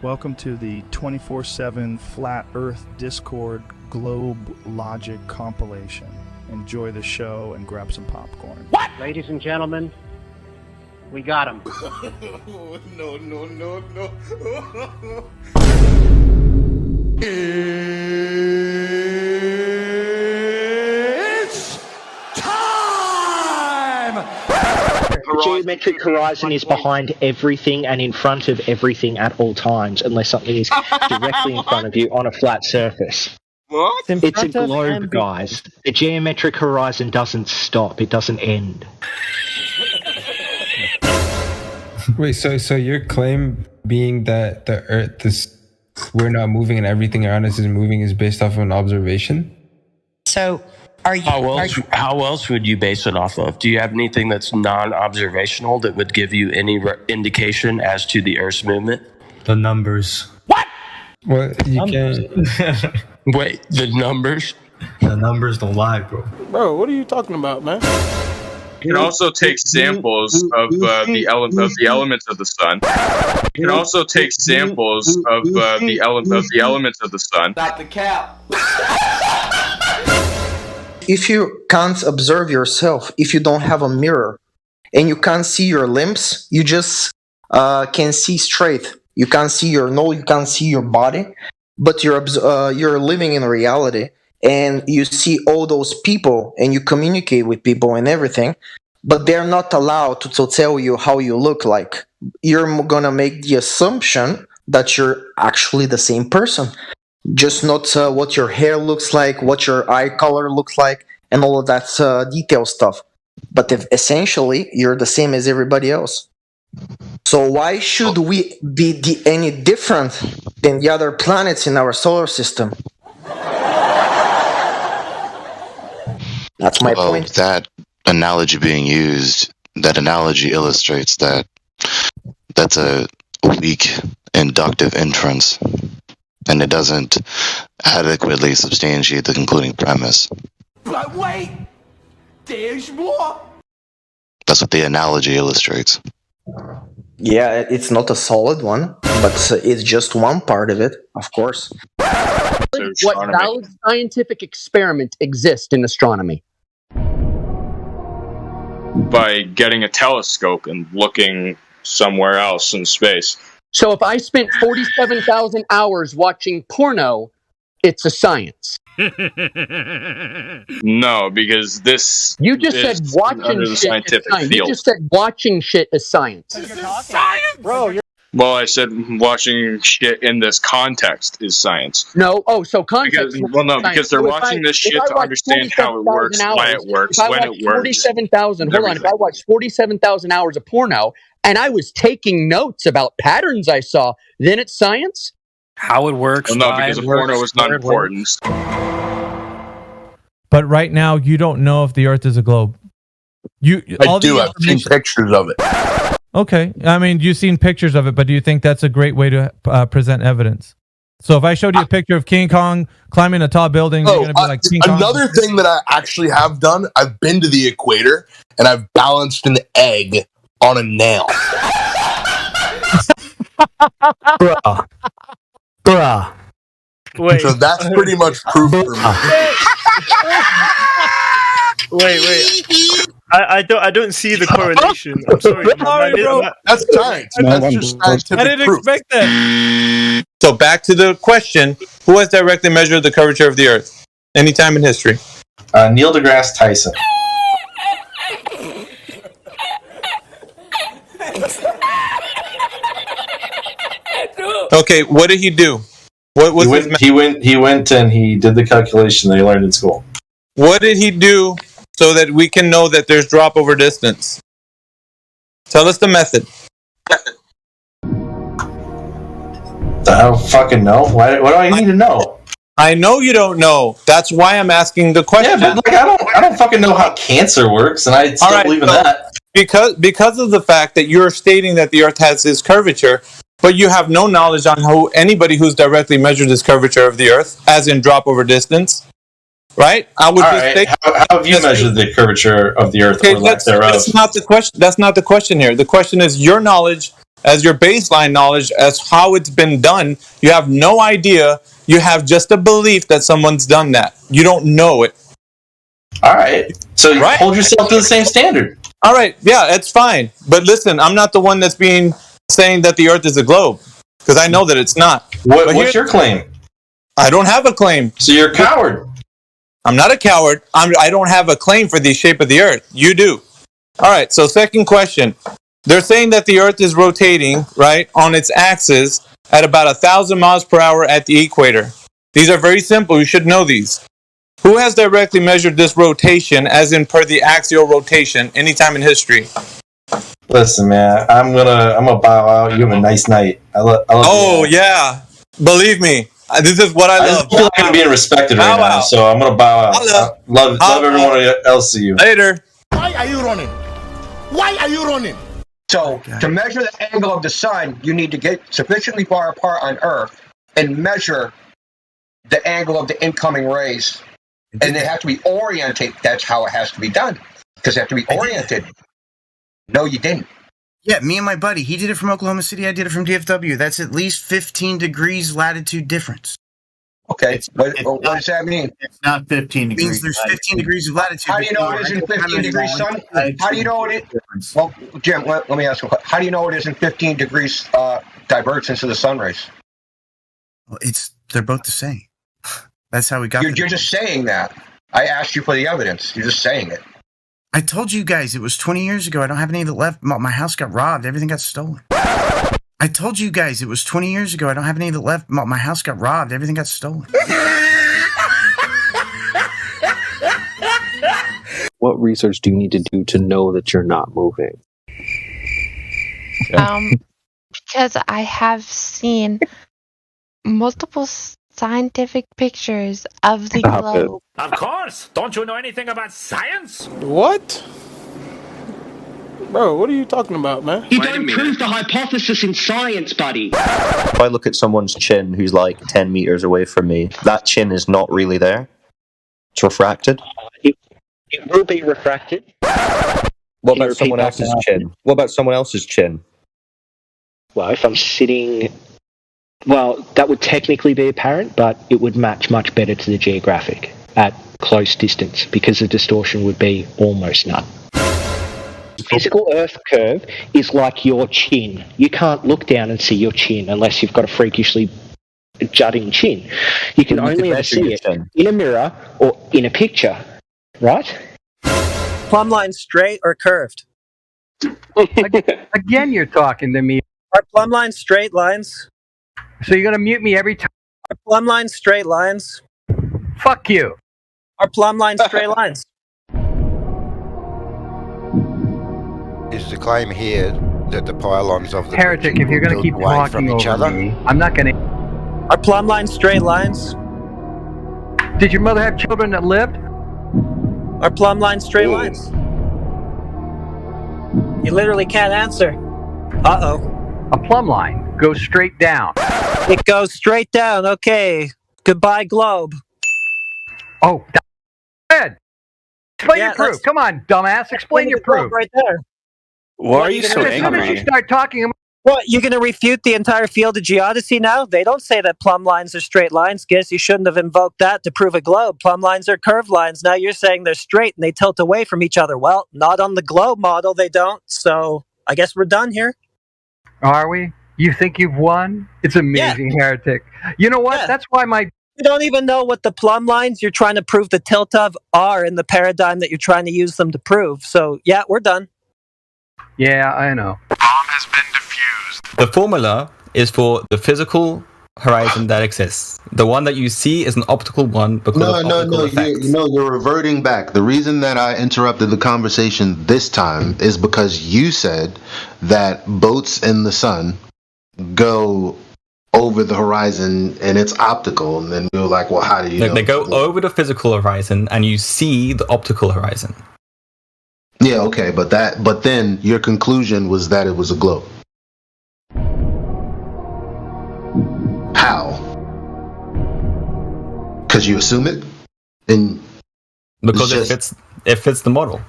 Welcome to the 24/7 Flat Earth Discord GlobeLogic compilation. Enjoy the show and grab some popcorn. What? Ladies and gentlemen, we got him. No. It's time! The geometric horizon is behind everything and in front of everything at all times, unless something is directly in front of you on a flat surface. What? It's a globe, guys. The geometric horizon doesn't stop. It doesn't end. Wait, so your claim being that the Earth is, we're not moving and everything around us is moving is based off of an observation? So are you... How else would you base it off of? Do you have anything that's non-observational that would give you any indication as to the Earth's movement? The numbers. What? Well, you can't... Wait, the numbers? The numbers don't lie, bro. Bro, what are you talking about, man? You can also take samples of the elements of the sun. You can also take samples of the elements of the sun. Stop the cap. If you can't observe yourself, if you don't have a mirror, and you can't see your limbs, you just can see straight. You can't see your nose, you can't see your body, but you're living in reality, and you see all those people, and you communicate with people and everything, but they're not allowed to tell you how you look like. You're gonna make the assumption that you're actually the same person. Just not what your hair looks like, what your eye color looks like, and all of that detail stuff. But if essentially you're the same as everybody else. So why should we be any different than the other planets in our solar system? That's my point. That analogy being used, that analogy illustrates that that's a weak inductive inference. And it doesn't adequately substantiate the concluding premise. But wait! There's more! That's what the analogy illustrates. Yeah, it's not a solid one, but it's just one part of it, of course. What valid scientific experiment exists in astronomy? By getting a telescope and looking somewhere else in space. So if I spent 47,000 hours watching porno, it's a science. No, because this You just said watching under the shit scientific is science. You field. just said watching shit is science. Science! Bro, you're... Well, I said watching shit in this context is science. No, so context. Because they're watching this shit to understand how it works, why it works, when it works. 47,000. Hold on. If I watched 47,000 hours of porno and I was taking notes about patterns I saw, then it's science. How it works? Well, no, because the porno is not important. But right now, you don't know if the Earth is a globe. I do. I've seen pictures of it. Okay. I mean, you've seen pictures of it, but do you think that's a great way to present evidence? So if I showed you a picture of King Kong climbing a tall building, you're going to be like, King Kong. Another thing that I actually have done, I've been to the equator, and I've balanced an egg on a nail. Bruh. Wait. So that's pretty much proof for me. Wait. I don't see the correlation. I'm sorry. Bro. That's science. That's just scientific I didn't proof. expect that. So back to the question: who has directly measured the curvature of the Earth? Anytime in history? Neil deGrasse Tyson. Okay, what did he do? What was he went and he did the calculation that he learned in school. What did he do so that we can know that there's drop over distance? Tell us the method. I don't fucking know. What do I need to know? I know you don't know. That's why I'm asking the question. Yeah, but I don't fucking know how cancer works, and I still believe in that. Because of the fact that you're stating that the Earth has this curvature, but you have no knowledge on how anybody who's directly measured this curvature of the Earth, as in drop over distance, right? I would how have you measured the curvature of the Earth or lack thereof? That's not the question. That's not the question here. The question is your knowledge as your baseline knowledge as how it's been done. You have no idea. You have just a belief that someone's done that. You don't know it. All right. So you hold yourself to the same standard. All right. Yeah, it's fine. But listen, I'm not the one that's saying that the Earth is a globe, because I know that it's not. What's your claim? I don't have a claim. So you're a coward. I'm not a coward. I don't have a claim for the shape of the Earth. You do. All right. So second question. They're saying that the Earth is rotating, right, on its axis at about 1,000 miles per hour at the equator. These are very simple. You should know these. Who has directly measured this rotation, as in per the axial rotation, anytime in history? Listen, man, I'm gonna bow out. You have a nice night. I love you. Yeah, believe me, this is what I love. I feel like I'm being respected right now, so I'm gonna bow out. Love everyone else of you. Later. Why are you running? Why are you running? So, to measure the angle of the sun, you need to get sufficiently far apart on Earth and measure the angle of the incoming rays. And they have to be oriented. That's how it has to be done. Because they have to be oriented. No, you didn't. Yeah, me and my buddy, he did it from Oklahoma City, I did it from DFW. That's at least 15 degrees latitude difference. Okay, what does that mean? It's not 15 degrees. It means there's 15 degrees of latitude. How do you know it isn't 15 degrees, son? How do you know it is? Well, Jim, let me ask you, how do you know it isn't 15 degrees divergence of the sun rays? Well, they're both the same. That's how we got. You're just saying that. I asked you for the evidence. You're just saying it. I told you guys it was 20 years ago. I don't have any of it left. My house got robbed. Everything got stolen. I told you guys it was 20 years ago. I don't have any of it left. My house got robbed. Everything got stolen. What research do you need to do to know that you're not moving? Because I have seen multiple scientific pictures of the globe. Of course! Don't you know anything about science? What? Bro, what are you talking about, man? You don't prove the hypothesis in science, buddy. If I look at someone's chin who's like 10 meters away from me, that chin is not really there. It's refracted. It will be refracted. What about someone else's chin? What about someone else's chin? Well, if I'm sitting... Well, that would technically be apparent, but it would match much better to the geographic at close distance, because the distortion would be almost none. Physical Earth curve is like your chin. You can't look down and see your chin unless you've got a freakishly jutting chin. You can only ever see it in a mirror or in a picture, right? Plumb line straight or curved? Again, you're talking to me. Are plumb lines straight lines? So you're going to mute me every time? Are plumb lines straight lines? Fuck you. Are plumb lines straight lines? Is the claim here that the pylons of the Heretic, if you're going to keep talking from each over other? me, I'm not going to... Are plumb lines straight lines? Did your mother have children that lived? Are plumb lines straight lines? You literally can't answer. Uh-oh. A plumb line goes straight down. It goes straight down. Okay. Goodbye, globe. Oh, Ed, explain your proof. Come on, dumbass. Explain your proof. Right there. Why are you so As soon as you angry? start talking... What, you going to refute the entire field of geodesy now? They don't say that plumb lines are straight lines. Guess you shouldn't have invoked that to prove a globe. Plumb lines are curved lines. Now you're saying they're straight and they tilt away from each other. Well, not on the globe model, they don't. So I guess we're done here. Are we? You think you've won? It's amazing, Heretic. You know what? Yeah. That's why my... You don't even know what the plumb lines you're trying to prove the tilt of are in the paradigm that you're trying to use them to prove. So, yeah, we're done. Yeah, I know. The formula is for the physical horizon that exists. The one that you see is an optical one because of optical effects. You're reverting back. The reason that I interrupted the conversation this time is because you said that boats in the sun go over the horizon and it's optical, and then we were like, well, how do you know? They go over the physical horizon and you see the optical horizon. Yeah, okay, but then your conclusion was that it was a globe. How? Because you assume it? Because it fits the model.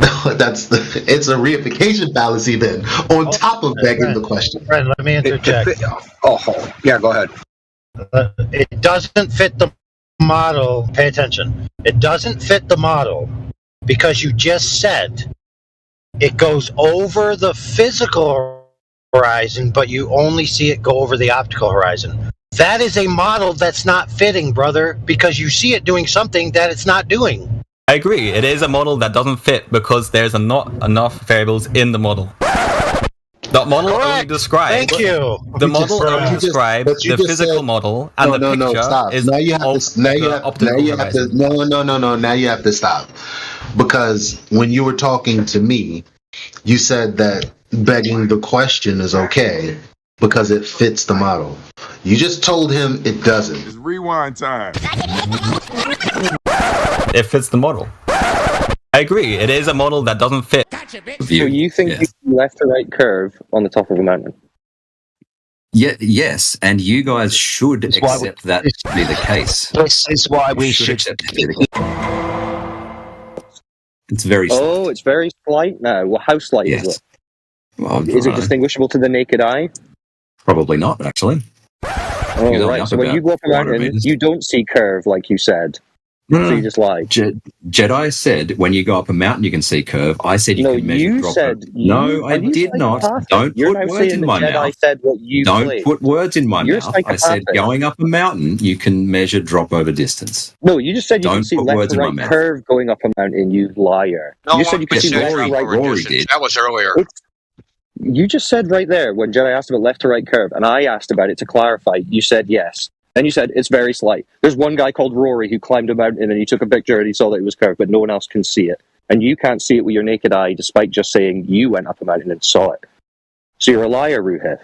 It's a reification fallacy then, on top of begging the question. Friend, let me interject. Yeah, go ahead. It doesn't fit the model. Pay attention. It doesn't fit the model because you just said it goes over the physical horizon, but you only see it go over the optical horizon. That is a model that's not fitting, brother, because you see it doing something that it's not doing. I agree. It is a model that doesn't fit because there's not enough variables in the model. The model only describes. Thank you. The model only describes the physical model, and the picture stop. is Now you have to. Now you have to. No. Now you have to stop, because when you were talking to me, you said that begging the question is okay because it fits the model. You just told him it doesn't. It's rewind time. It fits the model. I agree. It is a model that doesn't fit. So you think you see left to right curve on the top of a mountain? Yeah, yes, and you guys should accept that to be the case. This is why we should. accept it to be the case. It's very slight. Oh, it's very slight now. Well, how slight is it? Well, is it distinguishable to the naked eye? Probably not, actually. Oh, right. So when you go up a mountain, you don't see curve like you said. No, so you just lied. Jedi said when you go up a mountain you can see curve. I said you can measure drop. No, I did not. Don't put words in my mouth. Said what you Don't believe. put words in my mouth. I said going up a mountain you can measure drop over distance. No, you just said you can Don't see put left words to in my right mouth. curve going up a mountain, you liar. No, you said you can see Rory did. That was earlier. You just said right there when Jedi asked about left to right curve, and I asked about it to clarify. You said yes. Then you said it's very slight. There's one guy called Rory who climbed a mountain and he took a picture and he saw that it was curved, but no one else can see it. And you can't see it with your naked eye, despite just saying you went up a mountain and saw it. So you're a liar, Ruhith.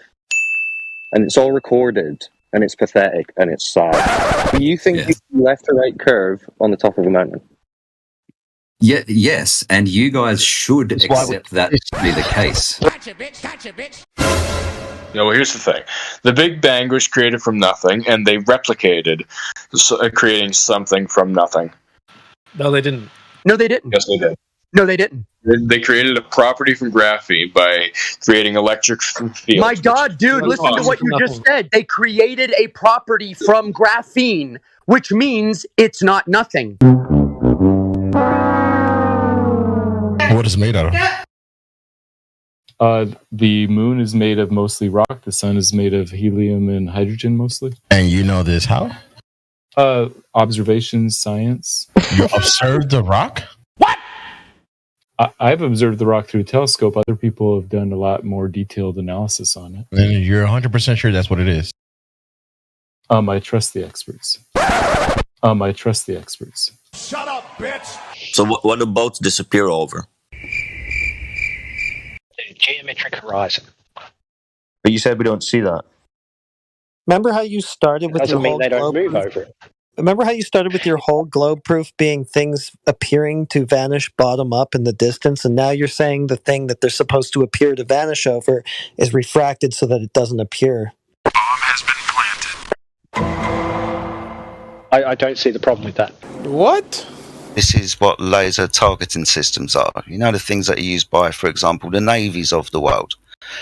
And it's all recorded, and it's pathetic, and it's sad. Do you think you see left to right curve on the top of a mountain? Yeah, yes, and you guys should accept that to be the case. Gotcha, bitch. No, well, here's the thing. The Big Bang was created from nothing, and they replicated creating something from nothing. No, they didn't. No, they didn't. Yes, they did. No, they didn't. They created a property from graphene by creating electric fields. My God, dude, listen to what you just said. They created a property from graphene, which means it's not nothing. What is it made out of? The moon is made of mostly rock. The sun is made of helium and hydrogen mostly. And you know this how? Observations, science. You observed the rock? I've observed the rock through a telescope. Other people have done a lot more detailed analysis on it. Then you're 100% sure that's what it is. I trust the experts. Shut up, bitch! So what do boats disappear over? The geometric horizon. But you said we don't see that. Remember how you started with your Doesn't mean whole they don't globe move proof? over it. Remember how you started with your whole globe proof being things appearing to vanish bottom up in the distance, and now you're saying the thing that they're supposed to appear to vanish over is refracted so that it doesn't appear. Bomb has been planted. I don't see the problem with that. What? This is what laser targeting systems are. You know, the things that are used by, for example, the navies of the world.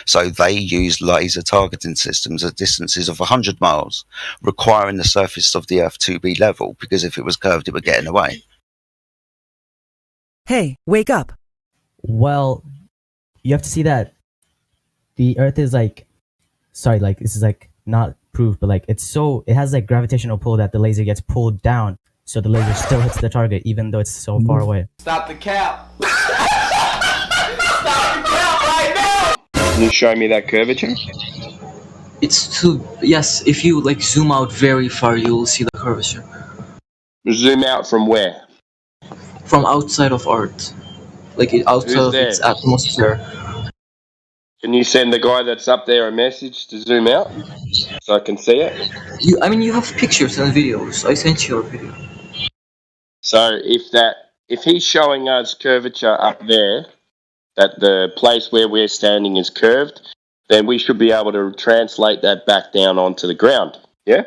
So they use laser targeting systems at distances of 100 miles, requiring the surface of the Earth to be level, because if it was curved, it would get in the way. Hey, wake up. Well, you have to see that the Earth is this is not proved, but it has gravitational pull that the laser gets pulled down, so the laser still hits the target even though it's so far away. Stop the cap. Stop the cap right now. Can you show me that curvature? Yes, if you zoom out very far, you will see the curvature. Zoom out from where? From outside of Earth. Outside of its atmosphere. Can you send the guy that's up there a message to zoom out so I can see it? You have pictures and videos. I sent you a video. So if he's showing us curvature up there, that the place where we're standing is curved, then we should be able to translate that back down onto the ground. Yeah?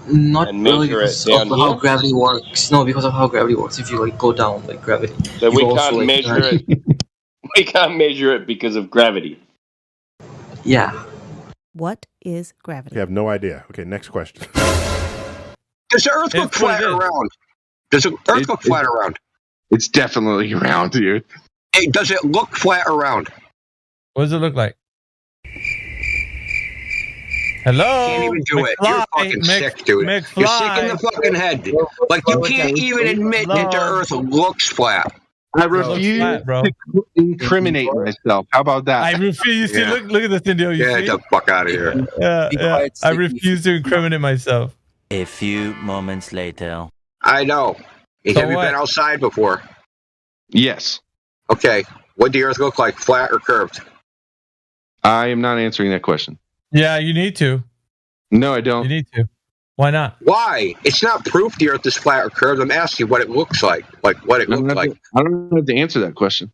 Not and really measure it because down of how here? gravity works. No, because of how gravity works. If you like go down like gravity, So you we also can't like measure it. We can't measure it because of gravity. Yeah. What is gravity? You have no idea. Okay, next question. Does the Earth look flat or round? Does the Earth look flat or round? It's definitely round, dude. Hey, does it look flat or round? What does it look like? Hello? Can't even do it. You're fucking sick, dude. You're sick in the fucking head. Like, you can't even admit that the Earth looks flat. I refuse to incriminate myself. How about that? I refuse to look at this Indio. Get the fuck out of here. Yeah. I refuse to incriminate myself. A few moments later. I know. Have you been outside before? Yes. Okay. What does the Earth look like? Flat or curved? I am not answering that question. Yeah, you need to. No, I don't. You need to. Why not? Why? It's not proof the Earth is flat or curved. I'm asking you what it looks like. Like, what it looks like. I don't have to answer that question.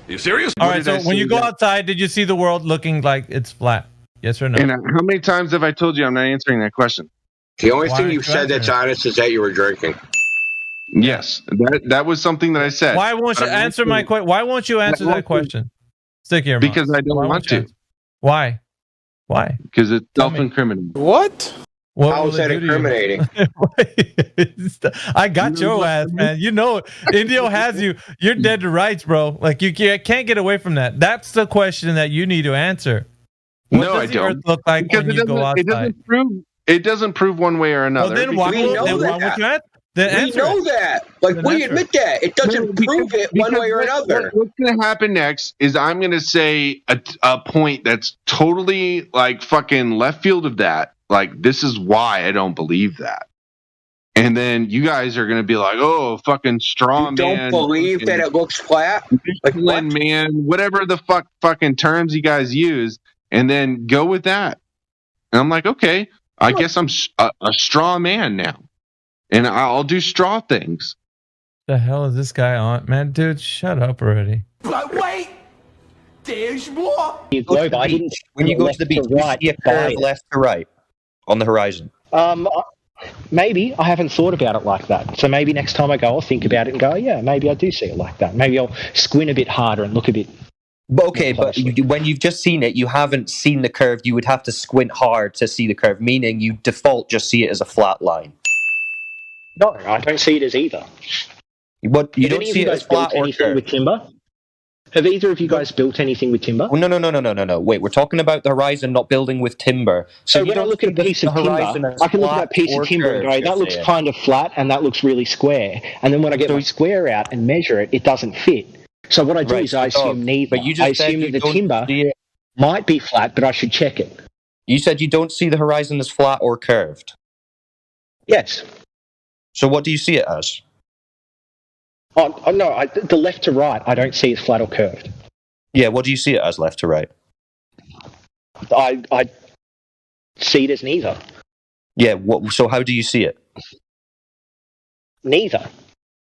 You serious? All right, so when you go outside, did you see the world looking like it's flat? Yes or no? And how many times have I told you I'm not answering that question? The only thing you've said that's honest is that you were drinking. Yes, that was something that I said. Why won't you answer my question? Why won't you answer that question? Stick here, Mom. Because I don't want to. Why? Why? Because it's self-incriminating. What? How is that incriminating? I got your ass, man. You know, Indio has you. You're dead to rights, bro. Like, you can't get away from that. That's the question that you need to answer. What does the Earth look like when you go outside? It doesn't prove one way or another. Well, then why would you answer? We know that. Like, we admit that. It doesn't prove it one way or another. What's going to happen next is I'm going to say a point that's totally, like, fucking left field of that. Like, this is why I don't believe that. And then you guys are going to be like, oh, fucking straw man. You don't believe that it looks flat? Like, man, whatever the fucking terms you guys use, and then go with that. And I'm like, okay, I guess I'm a straw man now. And I'll do straw things. The hell is this guy on? Man, dude, shut up already. But wait! There's more! When you go to the beach, you see a curve left to right on the horizon. Maybe. I haven't thought about it like that. So maybe next time I go, I'll think about it and go, yeah, maybe I do see it like that. Maybe I'll squint a bit harder and look a bit. But when you've just seen it, you haven't seen the curve. You would have to squint hard to see the curve, meaning you default just see it as a flat line. No, I don't see it as either. But you don't see it as flat or curved. With timber? Have either of you guys built anything with timber? Oh, no. Wait, we're talking about the horizon, not building with timber. So when I look at a piece of timber, I can look at that piece of timber and go, that looks kind of flat and that looks really square. And then when I get my square out and measure it, it doesn't fit. So what I do is I assume neither. But you just I assume that the timber might be flat, but I should check it. You said you don't see the horizon as flat or curved. Yes. So what do you see it as? Oh no, the left to right I don't see as flat or curved. Yeah, what do you see it as, left to right? I see it as neither. Yeah, so how do you see it? Neither.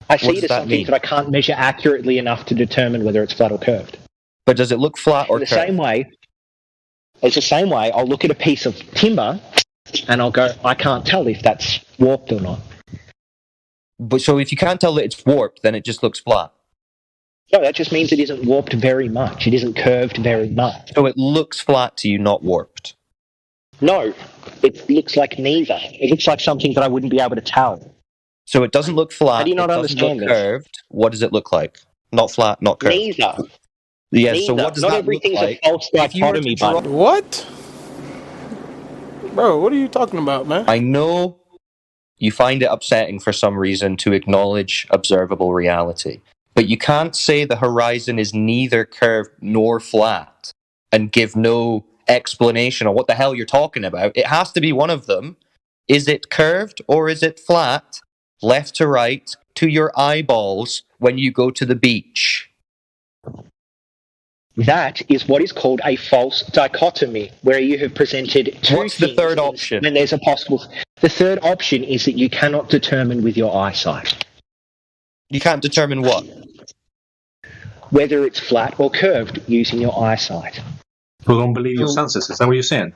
I see it as something that I can't measure accurately enough to determine whether it's flat or curved. But does it look flat or curved? It's the same way I'll look at a piece of timber and I'll go, I can't tell if that's warped or not. But so if you can't tell that it's warped, then it just looks flat? No, that just means it isn't warped very much. It isn't curved very much. So it looks flat to you, not warped? No, it looks like neither. It looks like something that I wouldn't be able to tell. So it doesn't look flat. How do you not understand this? Curved. What does it look like? Not flat, not curved. Neither. Yeah. Neither. So what does not that everything's look like? A false dichotomy, bud. What? Bro, what are you talking about, man? I know you find it upsetting for some reason to acknowledge observable reality, but you can't say the horizon is neither curved nor flat and give no explanation on what the hell you're talking about. It has to be one of them. Is it curved or is it flat, left to right, to your eyeballs when you go to the beach? That is what is called a false dichotomy, where you have presented two What's the third option? Then there's a possible. The third option is that you cannot determine with your eyesight. You can't determine what? Whether it's flat or curved using your eyesight. So don't believe your senses, is that what you're saying?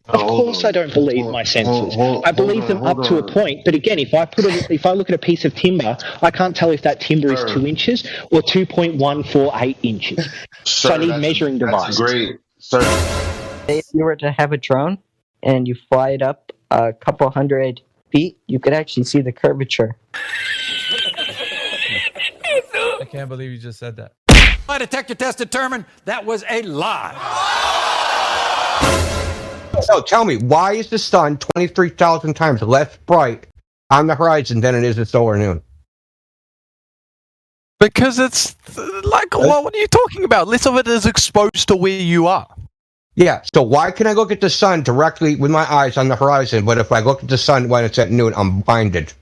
Of course, I don't believe my senses. I believe them up to a point, but again, if I look at a piece of timber, I can't tell if that timber is 2 inches or 2.148 inches. So I need measuring devices. Great, sir. If you were to have a drone and you fly it up a couple hundred feet, you could actually see the curvature. I can't believe you just said that. My detector test determined that was a lie. So tell me, why is the sun 23,000 times less bright on the horizon than it is at solar noon? Because it's like, well, what are you talking about? Less of it is exposed to where you are. Yeah, so why can I look at the sun directly with my eyes on the horizon, but if I look at the sun when it's at noon, I'm blinded?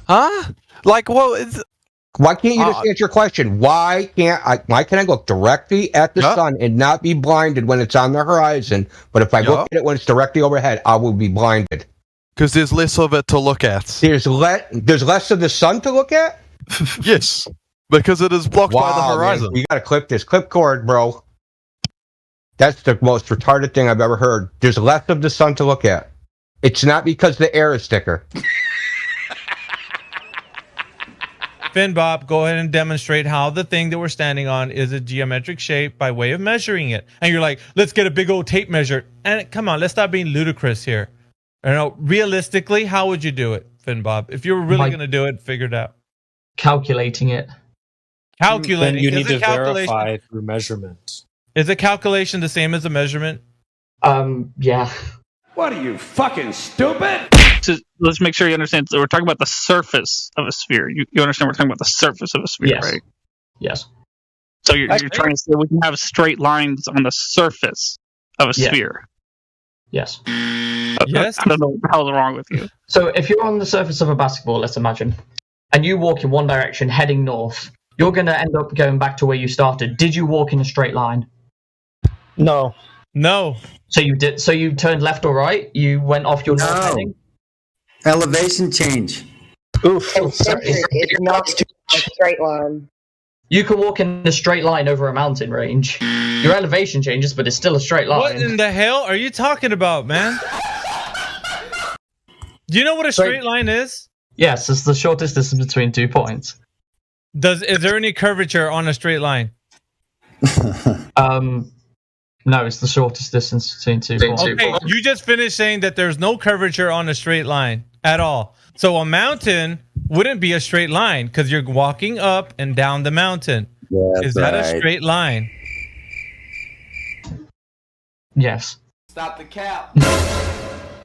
Huh? Like, well, it's... Why can't you just answer your question? Why can I look directly at the sun and not be blinded when it's on the horizon, but if I look at it when it's directly overhead, I will be blinded? Because there's less of it to look at. There's less of the sun to look at? Yes, because it is blocked by the horizon. Man, you gotta clip this. Clip cord, bro. That's the most retarded thing I've ever heard. There's less of the sun to look at. It's not because the air is thicker. Finn Bob, go ahead and demonstrate how the thing that we're standing on is a geometric shape by way of measuring it. And you're like, let's get a big old tape measure. And come on, let's stop being ludicrous here. You know, realistically, how would you do it, Finn Bob? If you were really going to do it, figure it out. Calculating it. Calculating. Then you need Is to a calculation- verify through measurement. Is a calculation the same as a measurement? Yeah. What are you, fucking stupid? Let's make sure you understand. So we're talking about the surface of a sphere. You understand we're talking about the surface of a sphere, Yes. right? Yes. So you're trying to say we can have straight lines on the surface of a Yeah. sphere. Yes. Yes. I don't know what the hell's wrong with you. So if you're on the surface of a basketball, let's imagine, and you walk in one direction heading north, you're going to end up going back to where you started. Did you walk in a straight line? No. No. So you did. So you turned left or right? You went off your north heading? Elevation change. Oof. It's not a straight line. You can walk in a straight line over a mountain range. Your elevation changes, but it's still a straight line. What in the hell are you talking about, man? Do you know what a straight line is? Yes, it's the shortest distance between 2 points. Is there any curvature on a straight line? No, it's the shortest distance between 2 points. Okay, you just finished saying that there's no curvature on a straight line at all. So a mountain wouldn't be a straight line because you're walking up and down the mountain. Yeah, is that a straight line? Yes. Stop the cap.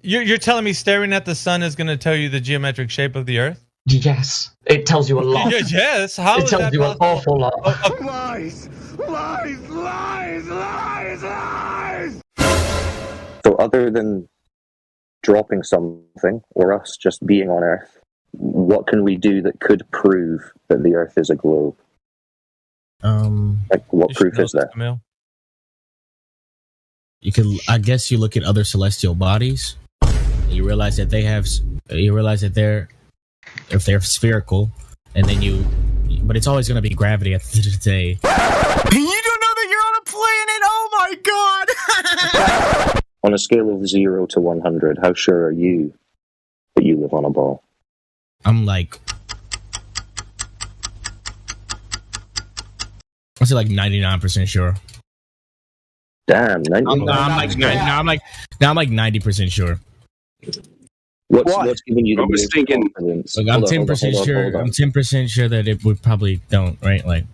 You're telling me staring at the sun is going to tell you the geometric shape of the Earth? Yes. It tells you a lot. Yes. How it is tells that you an awful lot. Lies! Lies! Lies! Lies! Lies! So other than dropping something or us just being on Earth, what can we do that could prove that the Earth is a globe? Like what proof is there? You can, I guess, you look at other celestial bodies. You realize that if they're spherical, and then but it's always going to be gravity at the end of the day. You don't know that you're on a planet? Oh my god! On a scale of 0 to 100, how sure are you that you live on a ball? I'm like, I'll say like 99% sure. Damn, 99%. I'm like 90% sure. What's giving you the most confidence? Like, I'm 10% sure. I'm 10% sure that it would probably don't, right? Like,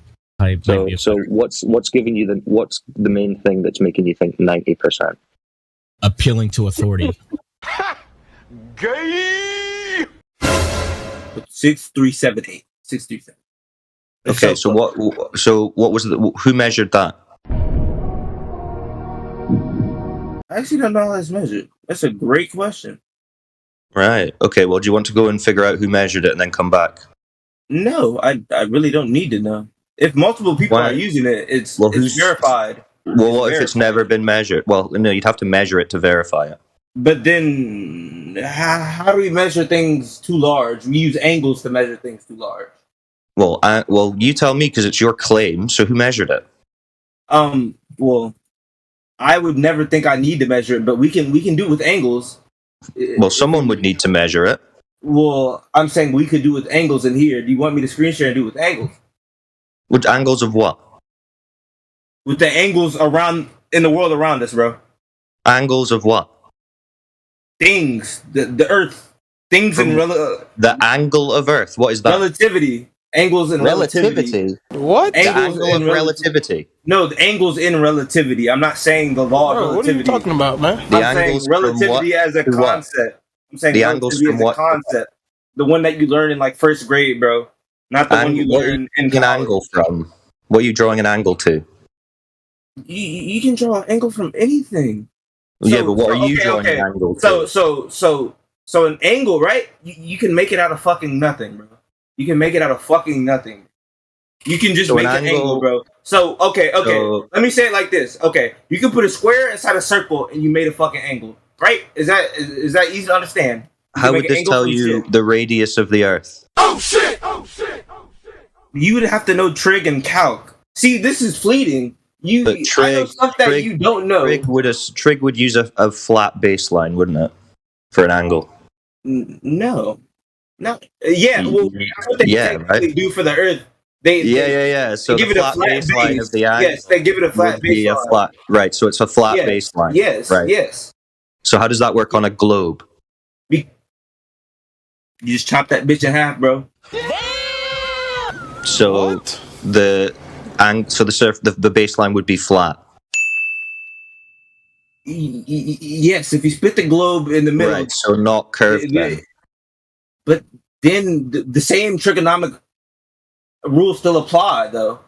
so what's giving you what's the main thing that's making you think 90%? Appealing to authority. Gay! 6378. 637. Okay, so what was who measured that? I actually don't know how that's measured. That's a great question. Right. Okay, well, do you want to go and figure out who measured it and then come back? No, I really don't need to know. If multiple people are using it, it's verified. Well, what if it's never been measured? Well, no, you'd have to measure it to verify it. But then, how do we measure things too large? We use angles to measure things too large. Well, you tell me because it's your claim. So who measured it? Well, I would never think I need to measure it, but we can do it with angles. Well, someone would need to measure it. Well, I'm saying we could do it with angles in here. Do you want me to screen share and do it with angles? With angles of what? With the angles around in the world around us, bro. Angles of what? Things, the Earth, things in the angle of Earth. What is that? Relativity. Angles in relativity. What? The Angles angle of relativity. No, the angles in relativity. I'm not saying the law of relativity. What are you talking about, man? I'm saying relativity as a concept. I'm saying the angles relativity from as a concept. The one that you learn in like first grade, bro. Not the one you learn in college. An angle from? What are you drawing an angle to? You can draw an angle from anything. Yeah, but what are you drawing an angle to? So an angle, right? You can make it out of fucking nothing, bro. You can make it out of fucking nothing. You can just make an angle, bro. So, okay. Let me say it like this. Okay, you can put a square inside a circle and you made a fucking angle, right? Is that easy to understand? How would this tell you the radius of the Earth? Oh shit! You would have to know trig and calc. See, this is fleeting. I know stuff that you don't know. Trig would use a flat baseline, wouldn't it, for an angle? No. Yeah, well, that's what they technically do for the Earth. Yeah. So give the it a flat flat baseline base. of the angle. Yes, they give it a flat baseline. Right, so it's a flat baseline. Yes, right. Yes. So how does that work on a globe? You just chop that bitch in half, bro. So the baseline would be flat. Yes, if you split the globe in the middle. Right, so not curved then. But then the same trigonomic rules still apply, though.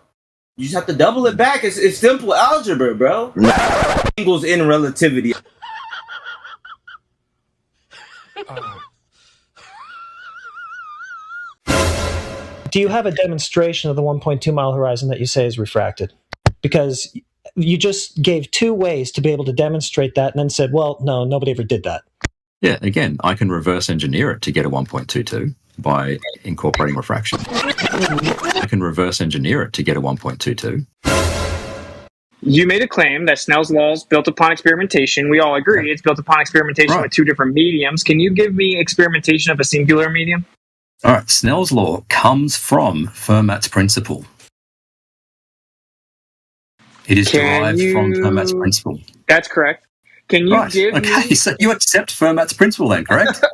You just have to double it back. It's simple algebra, bro. Angles in relativity. Do you have a demonstration of the 1.2 mile horizon that you say is refracted? Because you just gave two ways to be able to demonstrate that and then said, well, no, nobody ever did that. Yeah, again, I can reverse engineer it to get a 1.22 by incorporating refraction. I can reverse engineer it to get a 1.22. You made a claim that Snell's law is built upon experimentation. We all agree it's built upon experimentation with two different mediums. Can you give me experimentation of a singular medium? All right, Snell's law comes from Fermat's principle. It is derived from Fermat's principle. That's correct. Can you give me... so you accept Fermat's principle then, correct?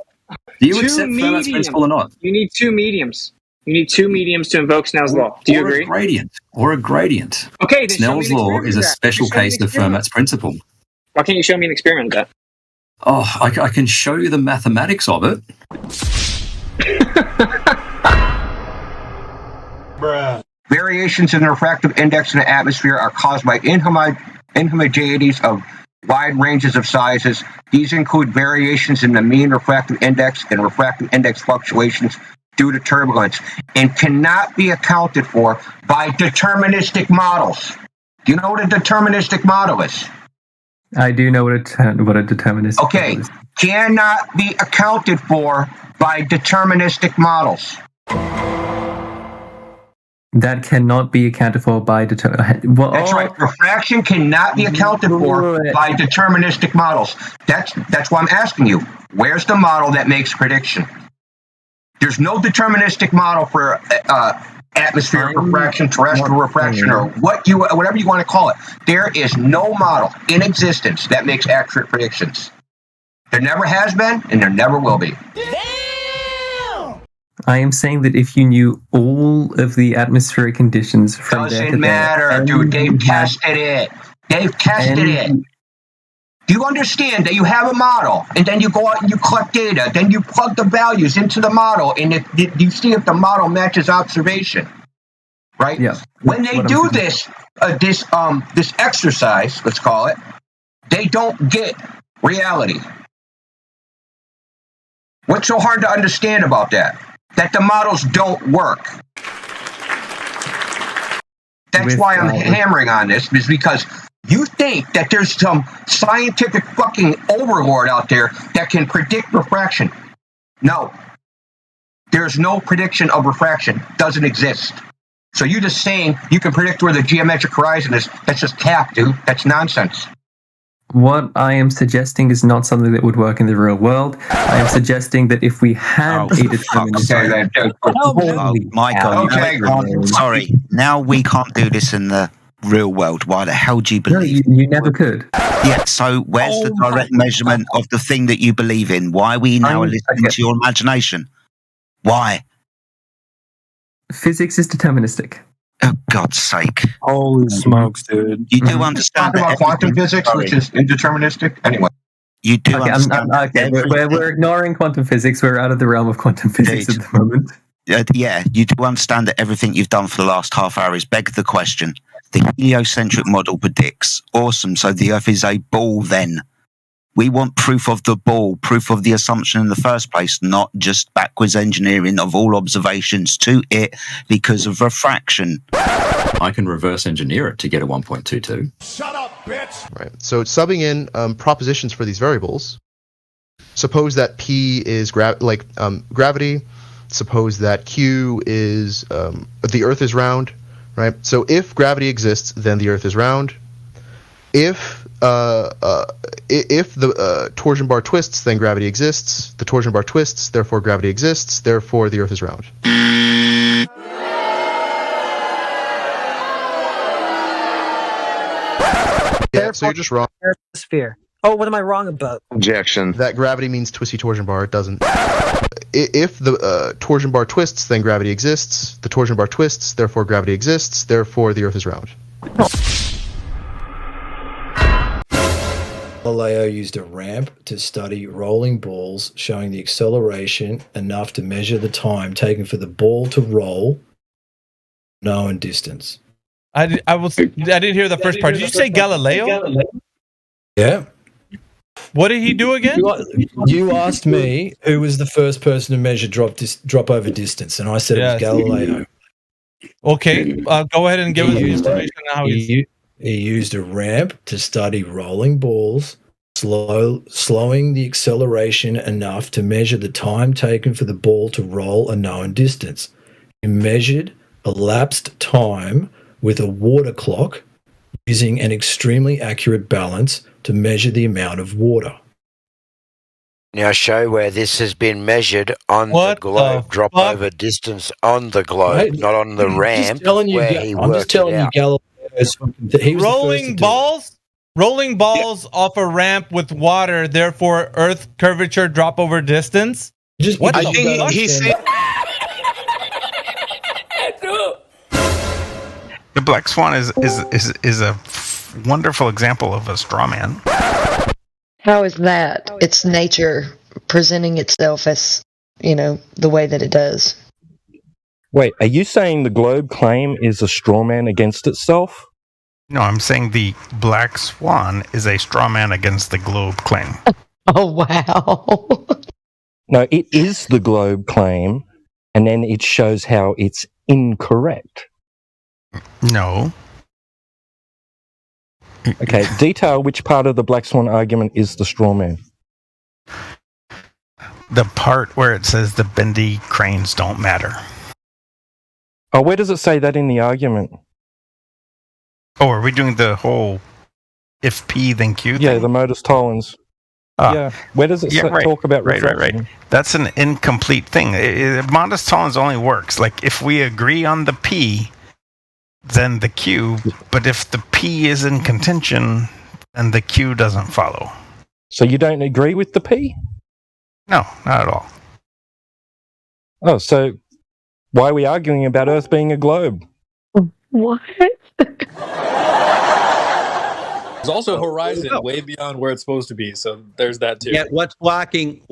Do you accept Fermat's principle or not? You need two mediums. You need two mediums to invoke Snell's law. Do you agree? Or a gradient. Okay, then Snell's law is a special case of Fermat's principle. Why can't you show me an experiment of that? Oh, I can show you the mathematics of it. Variations in the refractive index in the atmosphere are caused by inhomogeneities of wide ranges of sizes. These include variations in the mean refractive index and refractive index fluctuations due to turbulence and cannot be accounted for by deterministic models. Do you know what a deterministic model is? I do know what a deterministic model is. Cannot be accounted for by deterministic models. That cannot be accounted for by That's right. Refraction cannot be accounted for by deterministic models. That's why I'm asking you. Where's the model that makes prediction? There's no deterministic model for atmospheric refraction, terrestrial refraction, or whatever you want to call it. There is no model in existence that makes accurate predictions. There never has been, and there never will be. I am saying that if you knew all of the atmospheric conditions from doesn't matter, dude. They've tested it. They've tested it. Do you understand that you have a model, and then you go out and you collect data, then you plug the values into the model, and you see if the model matches observation, right? Yeah. When they do this exercise, let's call it, they don't get reality. What's so hard to understand about that? That the models don't work. That's why I'm hammering on this, is because you think that there's some scientific fucking overlord out there that can predict refraction. No. There's no prediction of refraction. Doesn't exist. So you just saying you can predict where the geometric horizon is, that's just cap, dude. That's nonsense. What I am suggesting is not something that would work in the real world. I am suggesting that if we had a deterministic... Michael, sorry. Now we can't do this in the real world. Why the hell do you believe? No, you never could. Yeah, so where's the direct measurement of the thing that you believe in? Why are we now listening to your imagination? Why? Physics is deterministic. Oh, God's sake. Holy smokes, dude. You do understand Talk about quantum physics, which is indeterministic. Anyway. You do understand. We're ignoring quantum physics. We're out of the realm of quantum physics at the moment. Yeah, you do understand that everything you've done for the last half hour is beg the question. The heliocentric model predicts. Awesome. So the Earth is a ball then. We want proof of the ball, proof of the assumption in the first place, not just backwards engineering of all observations to it because of refraction. I can reverse engineer it to get a 1.22. Shut up, bitch! Right. So subbing in propositions for these variables. Suppose that P is gravity. Suppose that Q is the Earth is round. Right. So if gravity exists, then the Earth is round. If the torsion bar twists, then gravity exists. The torsion bar twists, therefore gravity exists. Therefore, the Earth is round. Yeah, so you're just wrong. Sphere. Oh, what am I wrong about? Objection. That gravity means twisty torsion bar. It doesn't. If the torsion bar twists, then gravity exists. The torsion bar twists, therefore gravity exists. Therefore, the Earth is round. Galileo used a ramp to study rolling balls, showing the acceleration enough to measure the time taken for the ball to roll, known distance. I didn't hear the first part. Did you say Galileo? Yeah. What did he do again? You asked me who was the first person to measure drop over distance, and I said it was Galileo. Okay, go ahead and give us the information on how he used a ramp to study rolling balls, slowing the acceleration enough to measure the time taken for the ball to roll a known distance. He measured elapsed time with a water clock using an extremely accurate balance to measure the amount of water. Now show where this has been measured on the globe. Drop over distance on the globe, not on the ramp. I'm just telling you, Galileo. Rolling balls off a ramp with water, therefore Earth curvature drop over distance. What I think he said. The black swan is a wonderful example of a straw man. How is that? It's nature presenting itself as, the way that it does. Wait, are you saying the globe claim is a straw man against itself? No, I'm saying the black swan is a straw man against the globe claim. Oh, wow. No, it is the globe claim, and then it shows how it's incorrect. No. Okay, detail which part of the black swan argument is the straw man. The part where it says the bendy cranes don't matter. Oh, where does it say that in the argument? Oh, are we doing the whole if P then Q thing? Yeah, the modus tollens. Yeah, where does it talk about reflection? Right. That's an incomplete thing. Modus tollens only works like if we agree on the P, then the Q, but if the P is in contention, then the Q doesn't follow. So you don't agree with the P? No, not at all. Oh, so why are we arguing about Earth being a globe? What? There's also horizon way beyond where it's supposed to be, so there's that too. Yeah, what's blocking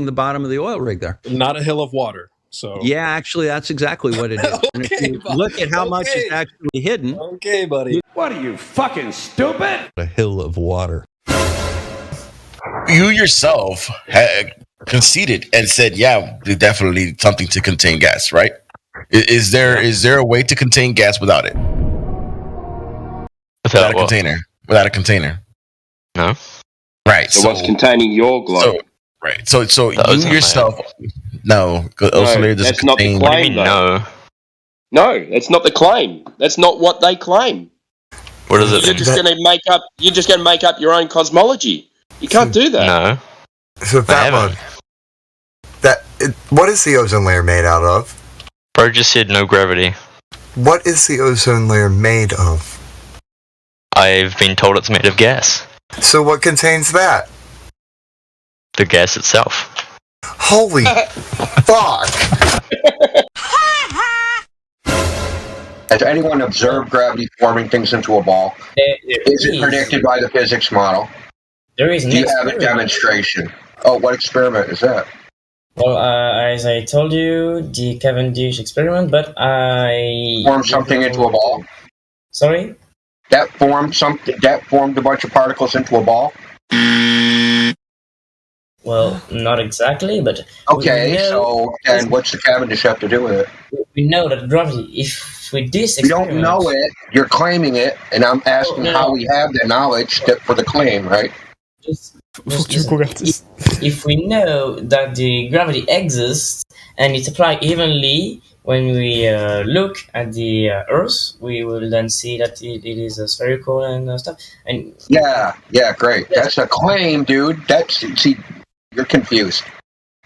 the bottom of the oil rig there? Not a hill of water. So yeah, actually, that's exactly what it is. And if you look at how much is actually hidden. Okay, buddy. What are you, fucking stupid? A hill of water. You yourself had conceded and said, yeah, definitely something to contain gas, right? Is there a way to contain gas without it? Without a container. Without a container. No. Right. So what's containing your globe? So you yourself. No, that's not the claim. No, that's not the claim. That's not what they claim. What What does it mean? You're just gonna make up your own cosmology. You can't do that. No. So that one. What is the ozone layer made out of? Bro just said no gravity. What is the ozone layer made of? I've been told it's made of gas. So what contains that? The gas itself. Holy fuck! Has anyone observed gravity forming things into a ball? Is it predicted by the physics model? There is. Do you have a demonstration? Oh, what experiment is that? Well, as I told you, the Cavendish experiment, but I formed something into a ball. Sorry? That formed something. That formed a bunch of particles into a ball. Well, not exactly, but okay. So then, what's the Cavendish have to do with it? We know that gravity. If with this you don't know it, you're claiming it, and I'm asking how we have the knowledge for the claim, right? If we know that the gravity exists and it's applied evenly when we look at the Earth, we will then see that it is spherical and stuff. And yeah, great. That's a claim, dude. You're confused.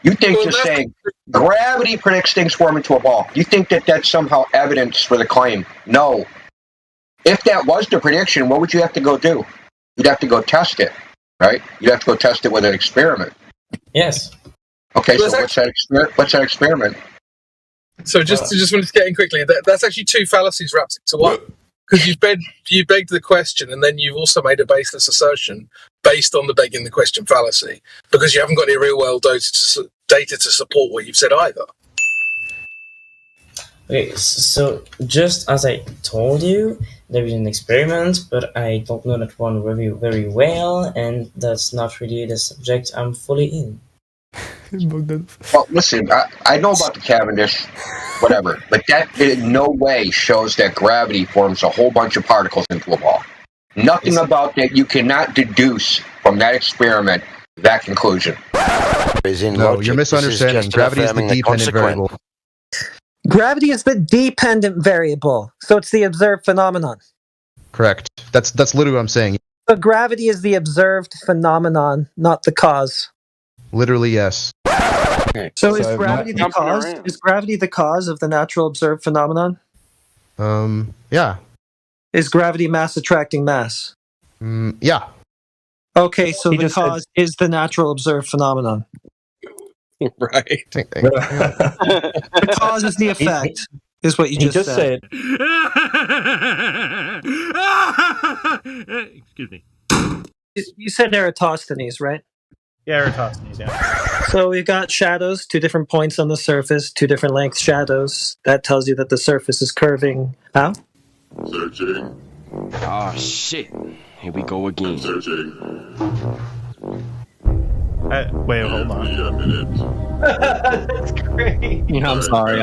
You think just saying gravity predicts things form into a ball. You think that that's somehow evidence for the claim? No. If that was the prediction, what would you have to go do? You'd have to go test it. Right? You have to go test it with an experiment. Yes. Okay, so what's that experiment? So just wanted to get in quickly. That's actually two fallacies wrapped into one. Because you begged the question, and then you've also made a baseless assertion based on the begging the question fallacy, because you haven't got any real world data to support what you've said either. Okay, so just as I told you, there is an experiment, but I don't know that one very, very well, and that's not really the subject I'm fully in. Well, listen, I know about the Cavendish, whatever, but that in no way shows that gravity forms a whole bunch of particles into a ball. Nothing about that. You cannot deduce from that experiment that conclusion. No, you're misunderstanding. Gravity is the dependent variable. Gravity is the dependent variable, so it's the observed phenomenon. Correct. That's literally what I'm saying. So gravity is the observed phenomenon, not the cause. Literally, yes. So is gravity the cause? Is gravity the cause of the natural observed phenomenon? Yeah. Is gravity mass attracting mass? Yeah. Okay, so the cause is the natural observed phenomenon. Right. The cause is the effect, is what you just said. Excuse me. You said Eratosthenes, right? Yeah, Eratosthenes, yeah. So we've got shadows, 2 different points on the surface, 2 different length shadows. That tells you that the surface is curving. How? Searching. Oh, shit. Here we go again. Searching. Wait, hold on. That's great. Yeah, I'm sorry.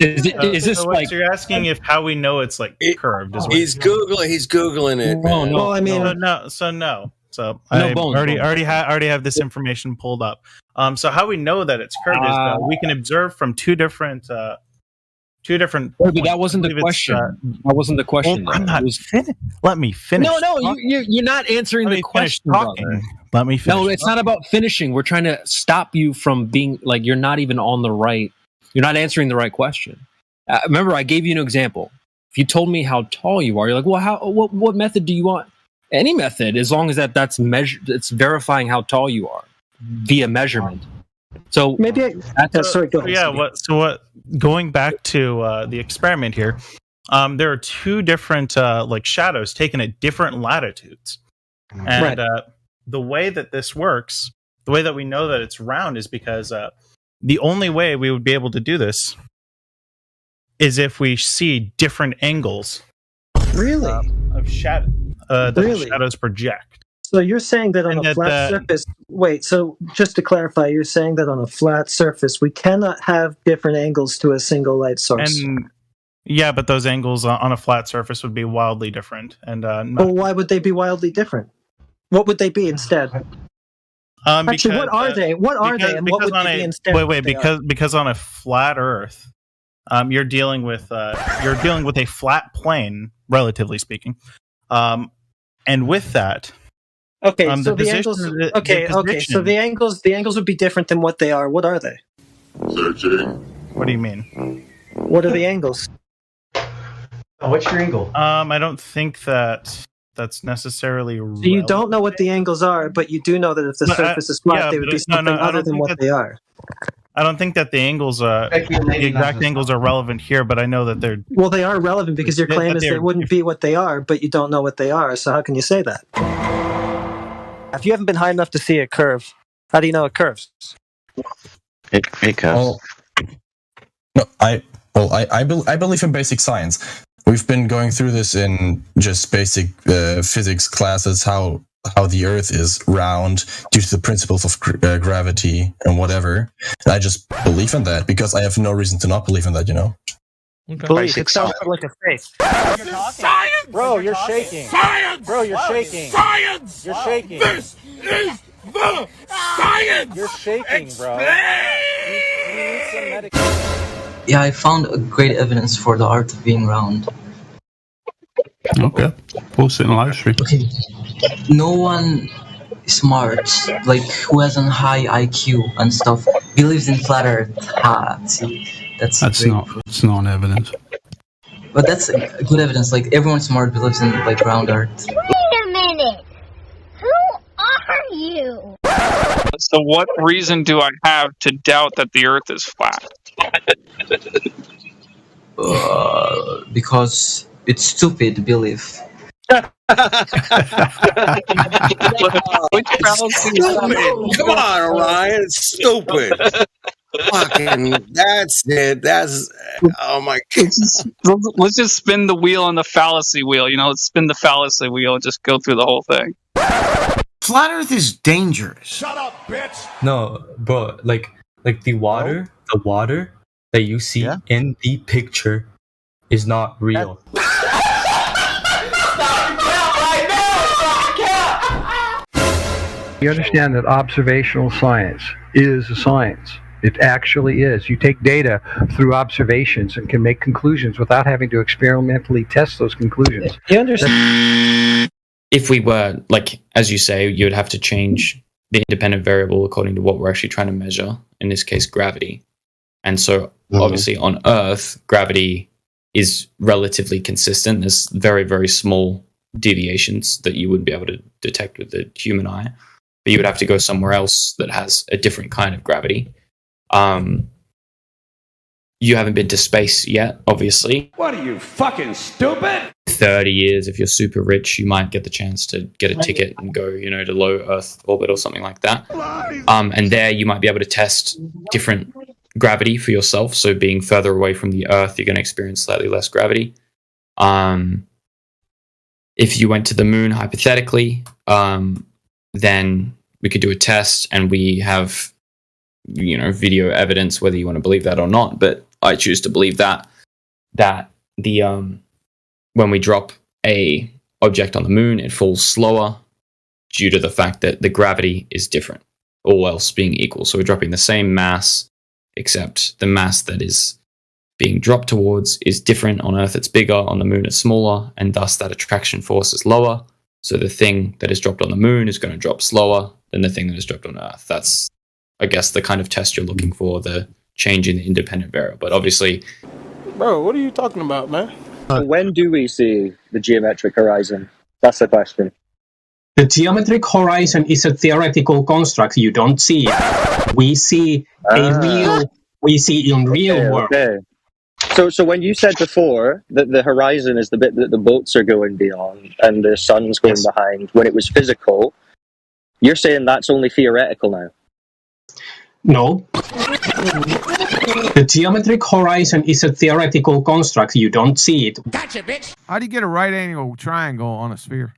Is this so like you're asking if how we know it's like curved? He's googling it. Man. Well, I mean, no. So I already have this information pulled up. So how we know that it's curved is we can observe from two different. But that wasn't the question. That wasn't the question. Well, I'm not finished. Let me finish. No, you're not answering the question. Let me finish. No, it's not about finishing. We're trying to stop you from being like you're not even on the right. You're not answering the right question. Remember, I gave you an example. If you told me how tall you are, you're like, well, what method do you want? Any method, as long as that's measured, it's verifying how tall you are via measurement. So maybe sorry. Go ahead. Yeah. Going back to the experiment here, there are 2 different like shadows taken at different latitudes, and the way that this works, the way that we know that it's round, is because the only way we would be able to do this is if we see different angles. Really? Of shadow that the shadows project. So you're saying that on a flat surface... Wait, so just to clarify, you're saying that on a flat surface, we cannot have different angles to a single light source. And yeah, but those angles on a flat surface would be wildly different. And well, why would they be wildly different? What would they be instead? Actually, what are they? What are they, and what would they be instead? Wait, because on a flat Earth, you're dealing with a flat plane, relatively speaking, and with that. Okay, so the angles. So the angles would be different than what they are. What are they? What do you mean? What are the angles? What's your angle? I don't think that's necessarily. So you don't know what the angles are, but you do know that if the surface is flat, they would be something other than what they are. I don't think that the angles, the exact angles are relevant here, but I know that they're. Well, they are relevant because your claim is they wouldn't be what they are, but you don't know what they are. So how can you say that? If you haven't been high enough to see a curve, how do you know it curves? It curves. No, I believe in basic science. We've been going through this in just basic physics classes, how the Earth is round due to the principles of gravity and whatever. And I just believe in that because I have no reason to not believe in that, you know? Okay. Belief. It sounds like a faith. Science! Bro, you're shaking. Science! Bro, you're shaking. Science! You're shaking. This is the science! You're shaking, bro. You need some medication. Yeah, I found a great evidence for the art of being round. Okay. Post it in live stream. Okay. No one smart, like who has a high IQ and stuff, believes in flat Earth. See, that's not evidence. But that's good evidence. Like everyone smart believes in like round Earth. Wait a minute. Who are you? So what reason do I have to doubt that the Earth is flat? Because it's stupid belief. Which fallacy is that? Come on, Orion. It's stupid. Fucking, that's it. That's, oh my God. Let's just spin the wheel on the fallacy wheel. You know, let's spin the fallacy wheel and just go through the whole thing. Flat Earth is dangerous. Shut up, bitch! No, bro, like the water that you see in the picture is not real. You understand that observational science is a science. It actually is. You take data through observations and can make conclusions without having to experimentally test those conclusions. You understand? If we were, like, as you say, you would have to change the independent variable according to what we're actually trying to measure, in this case, gravity. And so, obviously, on Earth, gravity is relatively consistent. There's very, very small deviations that you wouldn't be able to detect with the human eye. But you would have to go somewhere else that has a different kind of gravity. You haven't been to space yet, obviously. What are you, fucking stupid? 30 years, if you're super rich, you might get the chance to get a ticket and go, to low Earth orbit or something like that. And there you might be able to test different gravity for yourself. So being further away from the Earth, you're going to experience slightly less gravity. If you went to the moon, hypothetically, then we could do a test, and we have, video evidence, whether you want to believe that or not. But I choose to believe that the when we drop a object on the moon, it falls slower due to the fact that the gravity is different, all else being equal. So we're dropping the same mass, except the mass that is being dropped towards is different. On Earth, it's bigger. On the moon, it's smaller, and thus that attraction force is lower. So the thing that is dropped on the moon is going to drop slower than the thing that is dropped on Earth. That's, I guess, the kind of test you're looking for, the change in the independent variable. But obviously... Bro, what are you talking about, man? When do we see the geometric horizon? That's the question. The geometric horizon is a theoretical construct. You don't see it. We see we see in real world. Okay. So when you said before that the horizon is the bit that the boats are going beyond and the sun's going behind, when it was physical, you're saying that's only theoretical now? No. The geometric horizon is a theoretical construct. You don't see it. Gotcha, bitch! How do you get a right angle triangle on a sphere?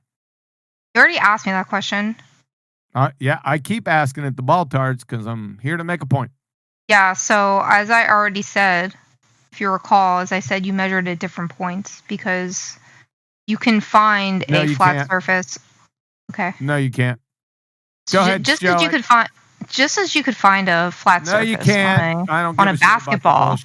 You already asked me that question. Yeah, I keep asking it the ball tards because I'm here to make a point. Yeah, so as I already said, if you recall, as I said, you measured at different points because you can find a flat surface. Okay. No, you can't. Go ahead, just as you could find a flat surface you can't. I don't on a basketball.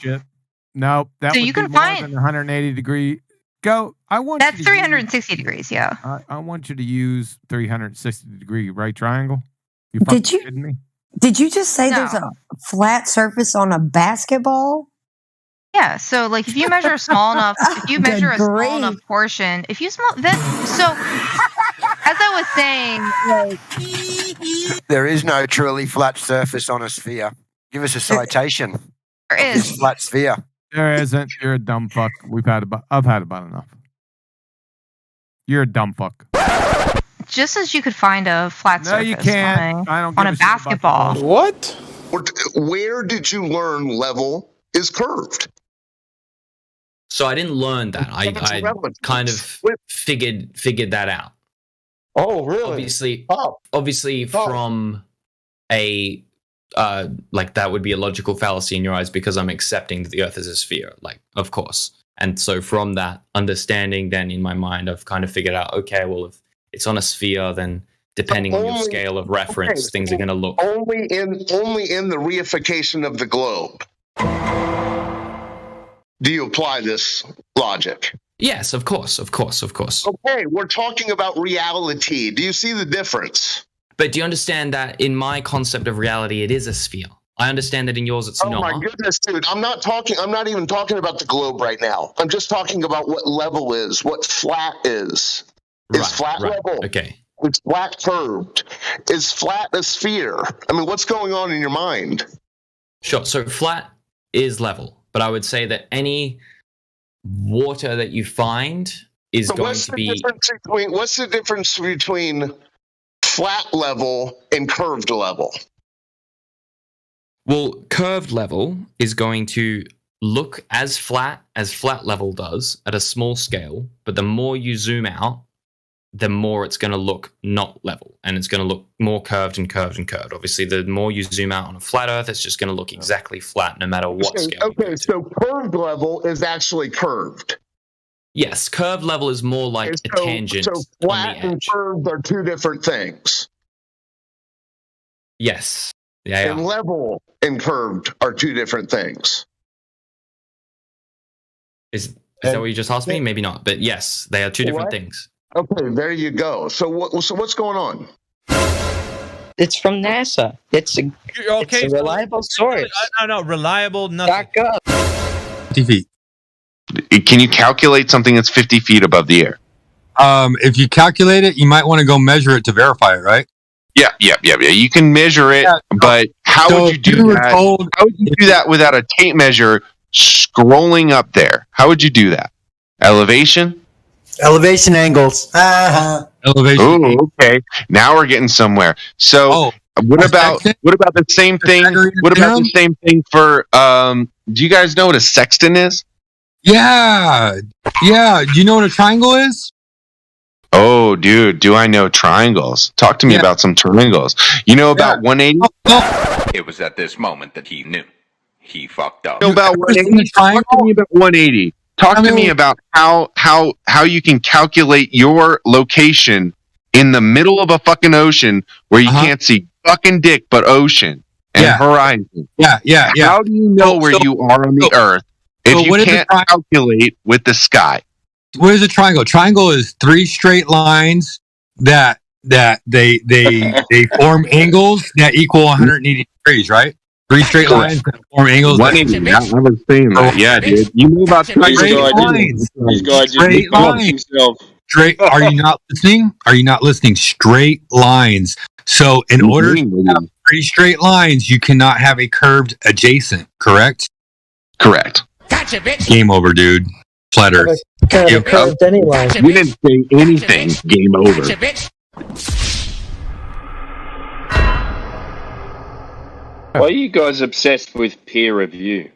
No, that So would you be can more find- than 180 degree. Go. I want. That's you to 360 degrees. Yeah. I want you to use 360 degree right triangle. You Did fucking you- kidding me? Did you just say No. there's a flat surface on a basketball? Yeah, so like if you measure a small enough, if you measure a small enough portion, if you small then so as I was saying, like There is no truly flat surface on a sphere. Give us a citation. there of this is. flat sphere. There isn't. You're a dumb fuck. I've had about enough. You're a dumb fuck. Just as you could find a flat No, surface you can't. I don't give on a a shit about basketball. What? Where did you learn level is curved? So I didn't learn that. I kind of figured that out. Oh, really? Obviously from a like that would be a logical fallacy in your eyes because I'm accepting that the Earth is a sphere, like of course. And so from that understanding, then in my mind, I've kind of figured out, okay, well, if it's on a sphere, then depending on your scale of reference, things are going to look only in the reification of the globe. Do you apply this logic? Yes, of course. Okay, we're talking about reality. Do you see the difference? But do you understand that in my concept of reality, it is a sphere? I understand that in yours, it's not. Oh my goodness, dude! I'm not even talking about the globe right now. I'm just talking about what level is, what flat is. Is flat level? Okay. It's flat curved. Is flat a sphere? I mean, what's going on in your mind? Sure. So flat is level, but I would say that any water that you find is going to be. What's the difference between flat level and curved level? Well, curved level is going to look as flat level does at a small scale, but the more you zoom out, the more it's going to look not level, and it's going to look more curved and curved and curved. Obviously, the more you zoom out on a flat Earth, it's just going to look exactly flat no matter what scale. Okay, so curved level is actually curved. Yes, curved level is more like a tangent. So flat and curved are two different things. Yes. Yeah. And level and curved are two different things. Is that what you just asked me? Maybe not, but yes, they are two different things. Okay, there you go. So what's going on? It's from NASA. It's a reliable source. No, reliable, nothing. Back up. 50 feet. Can you calculate something that's 50 feet above the air? If you calculate it, you might want to go measure it to verify it, right? Yeah. You can measure it, but how would you do that? How would you do that without a tape measure scrolling up there? How would you do that? Elevation angles. Elevation. Oh, okay. Now we're getting somewhere. So, what about the same thing? What about the same thing for? Do you guys know what a sextant is? Yeah. Do you know what a triangle is? Oh, dude, do I know triangles? Talk to me about some triangles. You know about 180? It was at this moment that he knew. He fucked up. You know about 180? Talk to me about 180. Talk to me about how you can calculate your location in the middle of a fucking ocean where you can't see fucking dick but ocean and horizon. Yeah. How do you know where you are on the earth if you can't calculate with the sky? What is a triangle? Triangle is three straight lines that they form angles that equal 180 degrees, right? Three straight lines that form angles. 180. I was saying that. Yeah, dude. You know about straight lines. Straight lines. Straight. Are you not listening? Are you not listening? Straight lines. So in order to have three straight lines, you cannot have a curved adjacent. Correct. Correct. Gotcha, bitch. Game over, dude. Flat Earth. Curved any line. We didn't say anything. Game over. Gotcha, bitch. Why are you guys obsessed with peer review?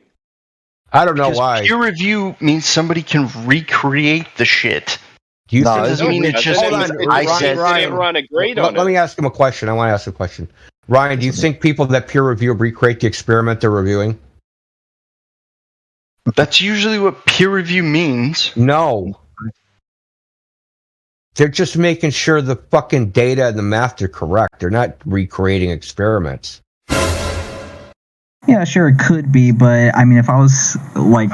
I don't know why. Peer review means somebody can recreate the shit. Do you No, think it doesn't mean it's just. I said everyone agreed on it. Let me ask him a question. I want to ask a question. Ryan, do you think people that peer review recreate the experiment they're reviewing? That's usually what peer review means. No. They're just making sure the fucking data and the math are correct. They're not recreating experiments. Yeah, sure, it could be, but I mean, if I was like,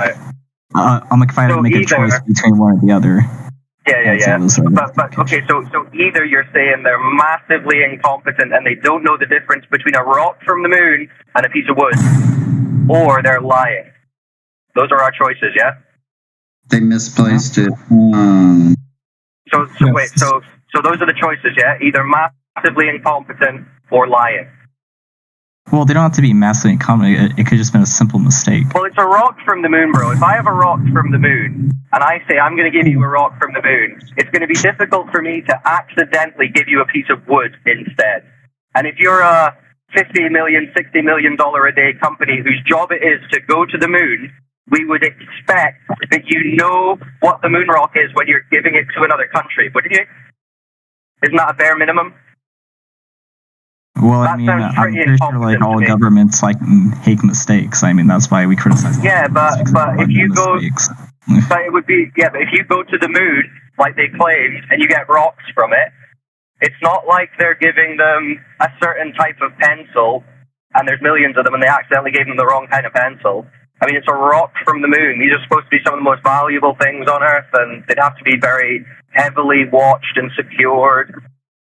I'm like, if I had to make a choice between one or the other. Yeah. But okay, so either you're saying they're massively incompetent and they don't know the difference between a rock from the moon and a piece of wood, or they're lying. Those are our choices, yeah? They misplaced it. So wait, so those are the choices, yeah? Either massively incompetent or lying. Well, they don't have to be massively incompetent. It could just been a simple mistake. Well, it's a rock from the moon, bro. If I have a rock from the moon, and I say I'm going to give you a rock from the moon, it's going to be difficult for me to accidentally give you a piece of wood instead. And if you're a $50 million, $60 million a day company whose job it is to go to the moon, we would expect that you know what the moon rock is when you're giving it to another country, wouldn't you? Isn't that a bare minimum? Well, I mean, I'm pretty sure like all governments like make mistakes. I mean, that's why we criticize. Yeah, but if you go, but it would be but if you go to the moon like they claim and you get rocks from it, it's not like they're giving them a certain type of pencil and there's millions of them and they accidentally gave them the wrong kind of pencil. I mean, it's a rock from the moon. These are supposed to be some of the most valuable things on Earth, and they'd have to be very heavily watched and secured.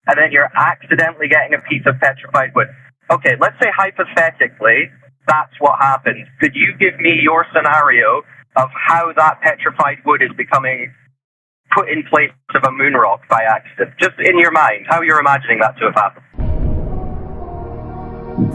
And then you're accidentally getting a piece of petrified wood. Okay, let's say hypothetically that's what happened. Could you give me your scenario of how that petrified wood is becoming put in place of a moon rock by accident? Just in your mind, how you're imagining that to have happened.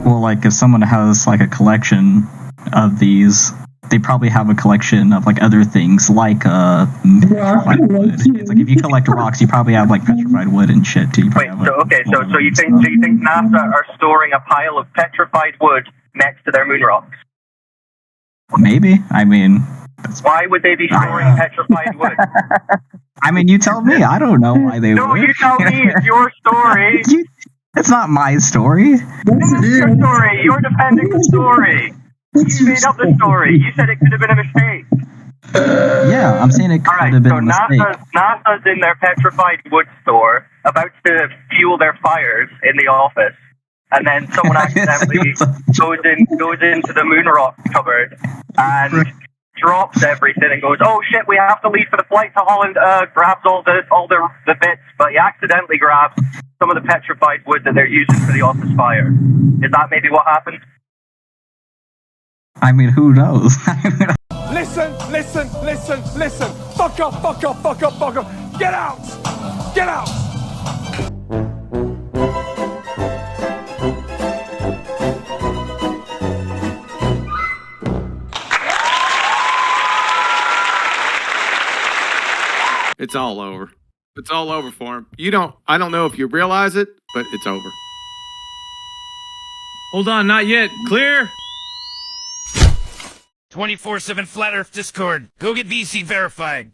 Well, like if someone has like a collection of these, they probably have a collection of like other things like petrified wood. It's like if you collect rocks, you probably have like petrified wood and shit too. Wait, so you think NASA are storing a pile of petrified wood next to their moon rocks? Maybe. I mean, why would they be storing petrified wood? I mean, you tell me. I don't know why they would. No, you tell me. It's your story. It's not my story. This is your story. You're defending the story. You made up the story. You said it could have been a mistake. Yeah, I'm saying it could have been a mistake. NASA's in their petrified wood store, about to fuel their fires in the office, and then someone accidentally goes into the moon rock cupboard and drops everything and goes, "Oh shit, we have to leave for the flight to Holland." Grabs all the bits, but he accidentally grabs some of the petrified wood that they're using for the office fire. Is that maybe what happened? I mean, who knows? Listen. Fuck up. Get out. It's all over. It's all over for him. I don't know if you realize it, but it's over. Hold on, not yet. Clear? 24/7 Flat Earth Discord. Go get VC verified.